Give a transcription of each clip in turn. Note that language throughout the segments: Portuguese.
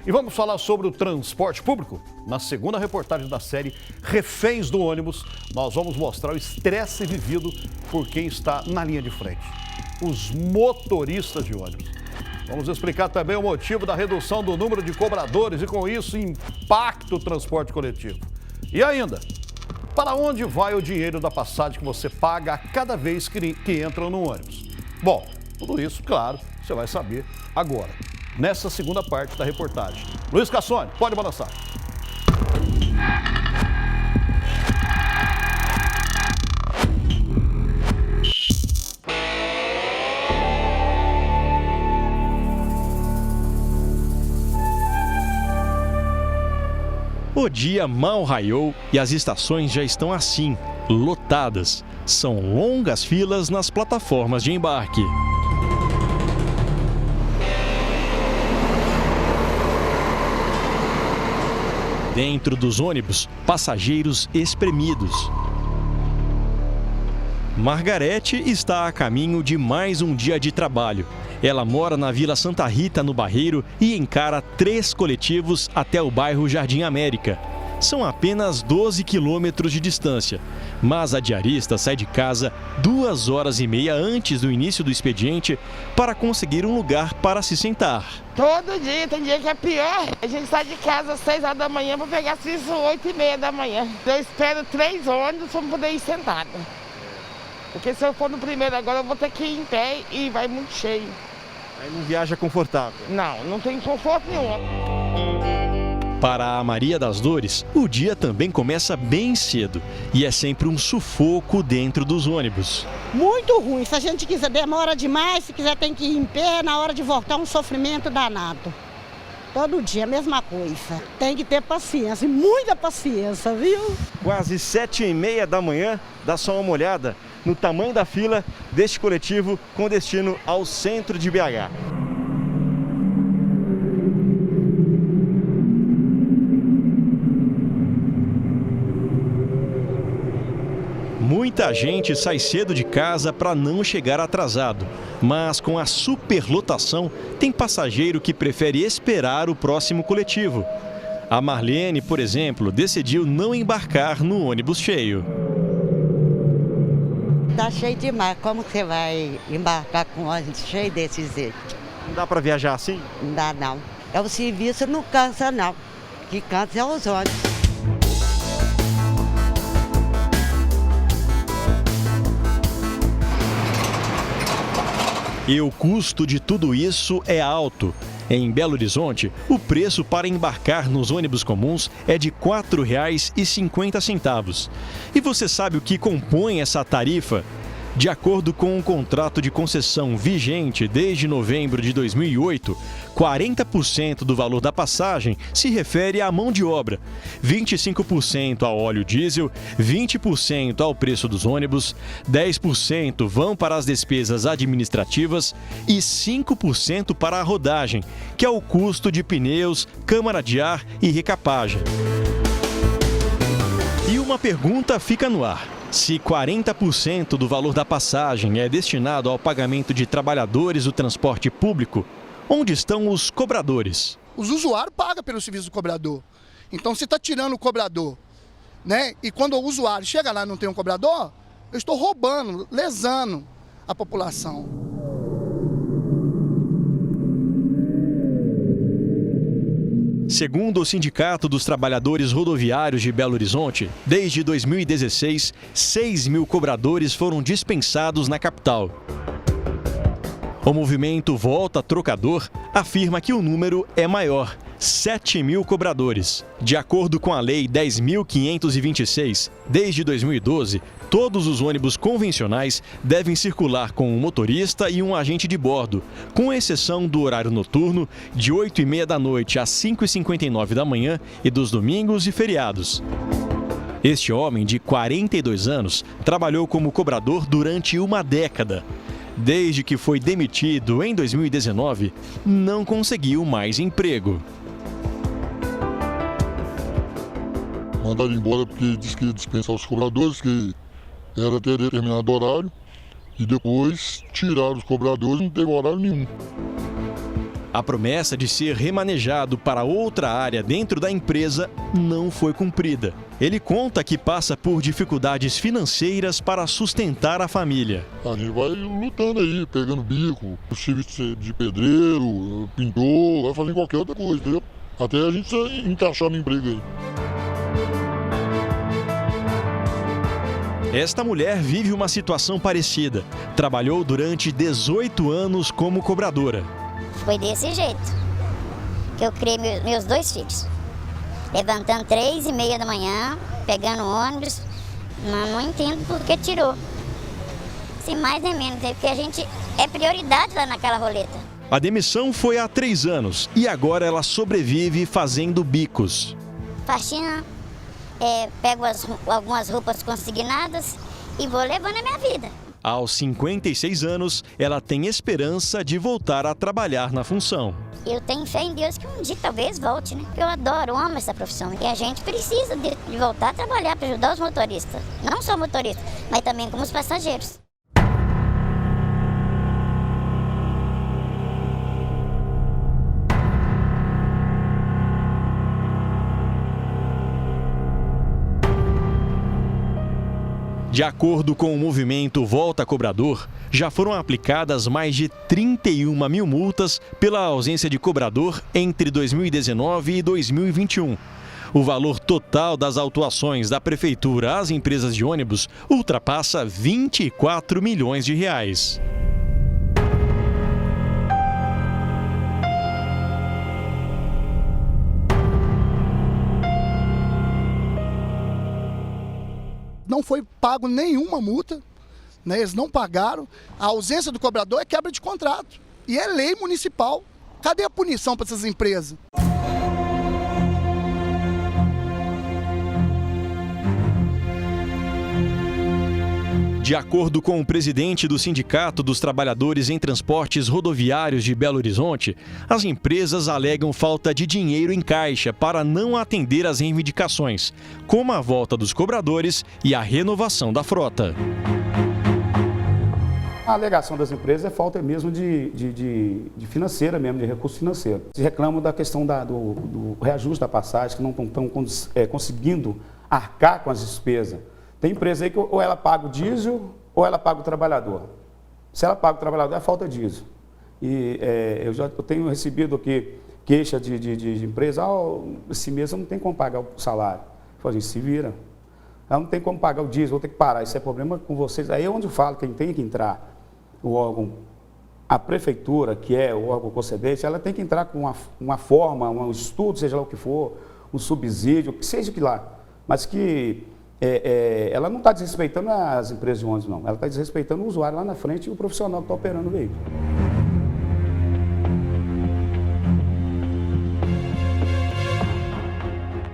E vamos falar sobre o transporte público? Na segunda reportagem da série Reféns do Ônibus, nós vamos mostrar o estresse vivido por quem está na linha de frente: os motoristas de ônibus. Vamos explicar também o motivo da redução do número de cobradores e, com isso, impacta o transporte coletivo. E ainda, para onde vai o dinheiro da passagem que você paga a cada vez que entra no ônibus? Bom, tudo isso, claro, você vai saber agora, nessa segunda parte da reportagem. Luiz Cassone, pode balançar. O dia mal raiou e as estações já estão assim, lotadas. São longas filas nas plataformas de embarque. Dentro dos ônibus, passageiros espremidos. Margarete está a caminho de mais um dia de trabalho. Ela mora na Vila Santa Rita, no Barreiro, e encara 3 coletivos até o bairro Jardim América. São apenas 12 quilômetros de distância, mas a diarista sai de casa 2h30 antes do início do expediente para conseguir um lugar para se sentar. Todo dia, tem dia que é pior. A gente sai de casa às 6 horas da manhã para pegar serviço 8h30 da manhã. Eu espero 3 ônibus para poder ir sentada. Porque se eu for no primeiro agora, eu vou ter que ir em pé e vai muito cheio. Aí não viaja confortável? Não tem conforto nenhum. Para a Maria das Dores, o dia também começa bem cedo e é sempre um sufoco dentro dos ônibus. Muito ruim. Se a gente quiser, demora demais, se quiser tem que ir em pé, na hora de voltar um sofrimento danado. Todo dia a mesma coisa. Tem que ter paciência, muita paciência, viu? Quase 7h30 da manhã, dá só uma olhada no tamanho da fila deste coletivo com destino ao centro de BH. Muita gente sai cedo de casa para não chegar atrasado, mas com a superlotação, tem passageiro que prefere esperar o próximo coletivo. A Marlene, por exemplo, decidiu não embarcar no ônibus cheio. Tá cheio demais, como você vai embarcar com ônibus cheio desse jeito? Não dá para viajar assim? Não dá não. É o serviço, não cansa não. O que cansa é os ônibus. E o custo de tudo isso é alto. Em Belo Horizonte, o preço para embarcar nos ônibus comuns é de R$ 4,50. E você sabe o que compõe essa tarifa? De acordo com um contrato de concessão vigente desde novembro de 2008, 40% do valor da passagem se refere à mão de obra, 25% ao óleo diesel, 20% ao preço dos ônibus, 10% vão para as despesas administrativas e 5% para a rodagem, que é o custo de pneus, câmara de ar e recapagem. E uma pergunta fica no ar. Se 40% do valor da passagem é destinado ao pagamento de trabalhadores do transporte público, onde estão os cobradores? Os usuários pagam pelo serviço do cobrador. Então, se está tirando o cobrador, né? E quando o usuário chega lá e não tem um cobrador, eu estou roubando, lesando a população. Segundo o Sindicato dos Trabalhadores Rodoviários de Belo Horizonte, desde 2016, 6.000 cobradores foram dispensados na capital. O movimento Volta Trocador afirma que o número é maior, 7.000 cobradores. De acordo com a Lei 10.526, desde 2012, todos os ônibus convencionais devem circular com um motorista e um agente de bordo, com exceção do horário noturno, de 8h30 da noite às 5h59 da manhã e dos domingos e feriados. Este homem, de 42 anos, trabalhou como cobrador durante uma década. Desde que foi demitido em 2019, não conseguiu mais emprego. Mandaram embora porque disse que ia dispensar os cobradores, que era até determinado horário, e depois tiraram os cobradores e não teve horário nenhum. A promessa de ser remanejado para outra área dentro da empresa não foi cumprida. Ele conta que passa por dificuldades financeiras para sustentar a família. A gente vai lutando aí, pegando bico, serviço de pedreiro, pintor, vai fazendo qualquer outra coisa, entendeu? Até a gente encaixar no emprego aí. Esta mulher vive uma situação parecida. Trabalhou durante 18 anos como cobradora. Foi desse jeito que eu criei meus 2 filhos. Levantando 3h30 da manhã, pegando ônibus. Não entendo por que tirou. Sem mais nem menos, porque a gente é prioridade lá naquela roleta. A demissão foi há 3 anos e agora ela sobrevive fazendo bicos. Faxina, pego algumas roupas consignadas e vou levando a minha vida. Aos 56 anos, ela tem esperança de voltar a trabalhar na função. Eu tenho fé em Deus que um dia talvez volte, né? Eu amo essa profissão e a gente precisa de voltar a trabalhar para ajudar os motoristas. Não só motoristas, mas também como os passageiros. De acordo com o movimento Volta Cobrador, já foram aplicadas mais de 31 mil multas pela ausência de cobrador entre 2019 e 2021. O valor total das autuações da Prefeitura às empresas de ônibus ultrapassa 24 milhões de reais. Não foi pago nenhuma multa, né? Eles não pagaram. A ausência do cobrador é quebra de contrato. E é lei municipal. Cadê a punição para essas empresas? De acordo com o presidente do Sindicato dos Trabalhadores em Transportes Rodoviários de Belo Horizonte, as empresas alegam falta de dinheiro em caixa para não atender às reivindicações, como a volta dos cobradores e a renovação da frota. A alegação das empresas é falta mesmo de financeira mesmo, de recurso financeiro. Se reclamam da questão do reajuste da passagem, que não estão conseguindo arcar com as despesas. Tem empresa aí que ou ela paga o diesel ou ela paga o trabalhador. Se ela paga o trabalhador, é falta de diesel. E eu tenho recebido aqui queixa de empresa, esse mês eu não tenho como pagar o salário. Eu falo assim, se vira. Ela não tem como pagar o diesel, vou ter que parar, isso é problema com vocês. Aí é onde eu falo que tem que entrar o órgão, a prefeitura, que é o órgão concedente, ela tem que entrar com uma forma, um estudo, seja lá o que for, um subsídio, que seja que lá, mas que ela não está desrespeitando as empresas de ônibus, não. Ela está desrespeitando o usuário lá na frente e o profissional que está operando o veículo.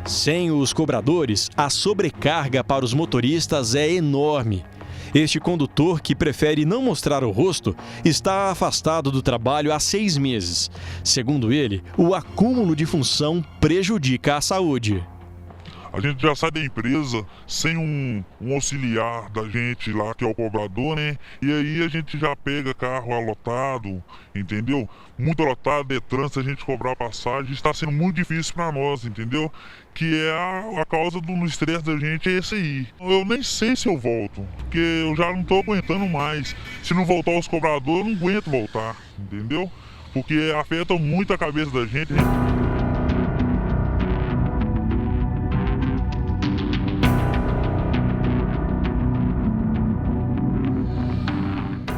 Sem os cobradores, a sobrecarga para os motoristas é enorme. Este condutor, que prefere não mostrar o rosto, está afastado do trabalho há 6 meses. Segundo ele, o acúmulo de função prejudica a saúde. A gente já sai da empresa sem um auxiliar da gente lá, que é o cobrador, né? E aí a gente já pega carro alotado, entendeu? Muito lotado, é trânsito, a gente cobrar passagem, está sendo muito difícil para nós, entendeu? Que é a causa do estresse da gente, é esse aí. Eu nem sei se eu volto, porque eu já não estou aguentando mais. Se não voltar os cobradores, eu não aguento voltar, entendeu? Porque afeta muito a cabeça da gente.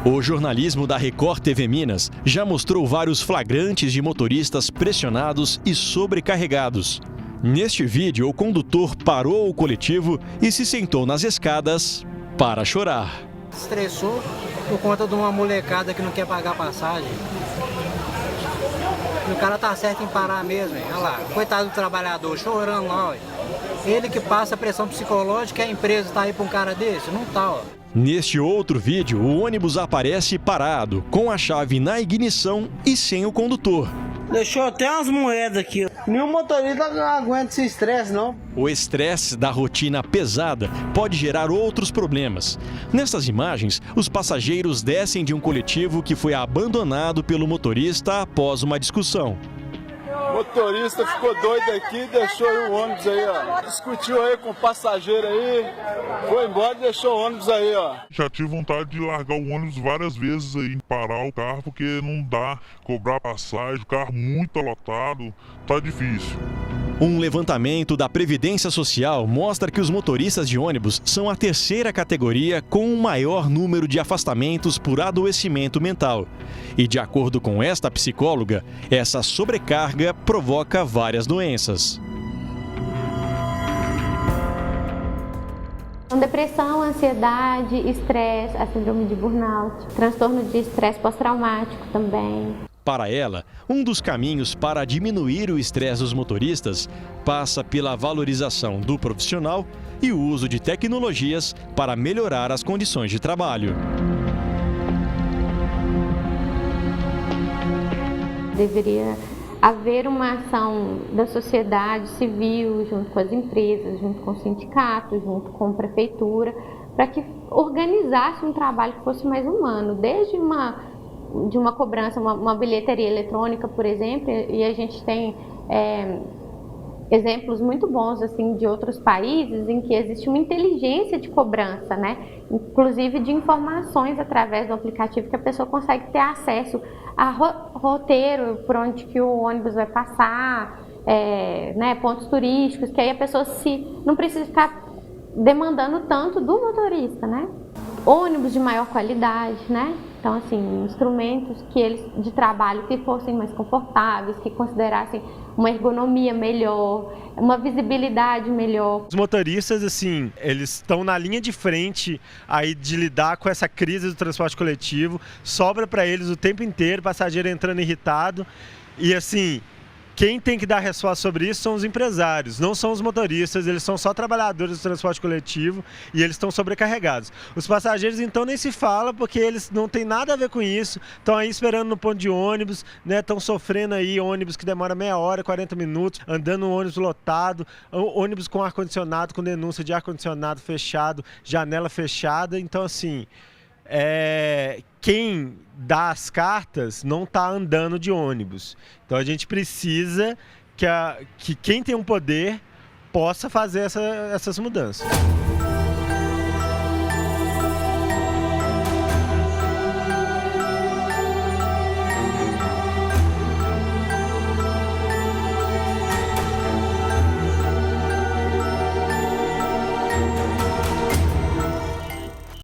O jornalismo da Record TV Minas já mostrou vários flagrantes de motoristas pressionados e sobrecarregados. Neste vídeo, o condutor parou o coletivo e se sentou nas escadas para chorar. Estressou por conta de uma molecada que não quer pagar passagem. E o cara tá certo em parar mesmo, hein? Olha lá, coitado do trabalhador, chorando lá, ó. Ele que passa pressão psicológica, a empresa tá aí pra um cara desse? Não tá, ó. Neste outro vídeo, o ônibus aparece parado, com a chave na ignição e sem o condutor. Deixou até umas moedas aqui. Nenhum motorista não aguenta esse estresse, não. O estresse da rotina pesada pode gerar outros problemas. Nessas imagens, os passageiros descem de um coletivo que foi abandonado pelo motorista após uma discussão. O motorista ficou doido aqui, deixou aí o ônibus aí, ó. Discutiu aí com o passageiro aí, foi embora e deixou o ônibus aí, ó. Já tive vontade de largar o ônibus várias vezes aí, parar o carro, porque não dá, cobrar passagem, o carro muito lotado, tá difícil. Um levantamento da Previdência Social mostra que os motoristas de ônibus são a terceira categoria com o maior número de afastamentos por adoecimento mental. E de acordo com esta psicóloga, essa sobrecarga provoca várias doenças. Depressão, ansiedade, estresse, a síndrome de burnout, transtorno de estresse pós-traumático também. Para ela, um dos caminhos para diminuir o estresse dos motoristas passa pela valorização do profissional e o uso de tecnologias para melhorar as condições de trabalho. Deveria haver uma ação da sociedade civil, junto com as empresas, junto com o sindicato, junto com a prefeitura, para que organizasse um trabalho que fosse mais humano, desde uma cobrança, uma bilheteria eletrônica, por exemplo, e a gente tem exemplos muito bons assim de outros países em que existe uma inteligência de cobrança, né? Inclusive de informações através do aplicativo que a pessoa consegue ter acesso a roteiro por onde que o ônibus vai passar, né? Pontos turísticos, que aí a pessoa não precisa ficar demandando tanto do motorista, né? Ônibus de maior qualidade, né? Então, assim, instrumentos de trabalho que fossem mais confortáveis, que considerassem uma ergonomia melhor, uma visibilidade melhor. Os motoristas, assim, eles estão na linha de frente aí de lidar com essa crise do transporte coletivo. Sobra para eles o tempo inteiro, passageiro entrando irritado. E, assim, quem tem que dar resposta sobre isso são os empresários, não são os motoristas, eles são só trabalhadores do transporte coletivo e eles estão sobrecarregados. Os passageiros, então, nem se fala, porque eles não têm nada a ver com isso, estão aí esperando no ponto de ônibus, né? Estão sofrendo aí ônibus que demora meia hora, 40 minutos, andando no ônibus lotado, ônibus com ar-condicionado, com denúncia de ar-condicionado fechado, janela fechada, então, assim, quem dá as cartas não está andando de ônibus. Então a gente precisa que quem tem um poder possa fazer essas mudanças.